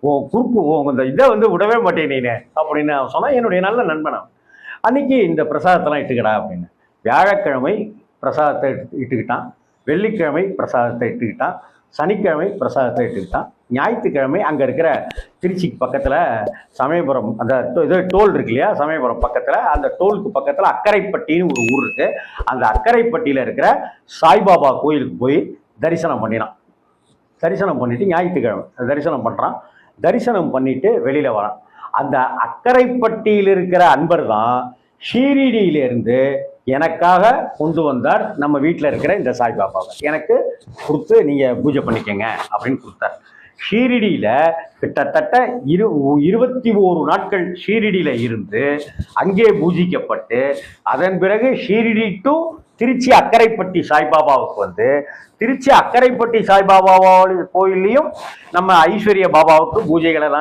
குறுக்கு இந்த இதை விடவே மாட்டேன் நீனு அப்படின்னு அவன் சொன்னா. என்னுடைய நல்ல நண்பன். அன்னைக்கு இந்த பிரசாதத்தெல்லாம் இட்டுக்கடா அப்படின்னு. வியாழக்கிழமை பிரசாதத்தை இட்டுக்கிட்டான், வெள்ளிக்கிழமை பிரசாதத்தை இட்டுக்கிட்டான், சனிக்கிழமை பிரசாதத்தை இட்டுக்கிட்டான், ஞாயிற்றுக்கிழமை அங்கே இருக்கிற திருச்சிக்கு பக்கத்தில் சமயபுரம் அந்த இது டோல் இருக்கு இல்லையா, சமயபுரம் பக்கத்தில் அந்த டோலுக்கு பக்கத்தில் அக்கரைப்பட்டின்னு ஒரு ஊர் இருக்குது. அந்த அக்கரைப்பட்டியில் இருக்கிற சாய்பாபா கோயிலுக்கு போய் தரிசனம் பண்ணினான். தரிசனம் பண்ணிவிட்டு ஞாயிற்றுக்கிழமை தரிசனம் பண்ணுறான். தரிசனம் பண்ணிவிட்டு வெளியில் வரான். அந்த அக்கரைப்பட்டியில் இருக்கிற அன்பர் தான் ஷீரடியிலிருந்து எனக்காக கொண்டு வந்தார். நம்ம வீட்டில் இருக்கிற இந்த சாய்பாபாவை எனக்கு கொடுத்து நீங்கள் பூஜை பண்ணிக்கங்க அப்படின்னு கொடுத்தார். ஷீரடியில் கிட்டத்தட்ட 21 நாட்கள் ஷீரடியில் இருந்து அங்கே பூஜிக்கப்பட்டு, அதன் பிறகு ஷீரடி டு திருச்சி அக்கரைப்பட்டி சாய்பாபாவுக்கு திருச்சி அக்கரைப்பட்டி சாய்பாபா கோயில்லையும் நம்ம ஐஸ்வர்ய பாபாவுக்கு பூஜைகள் எல்லாம்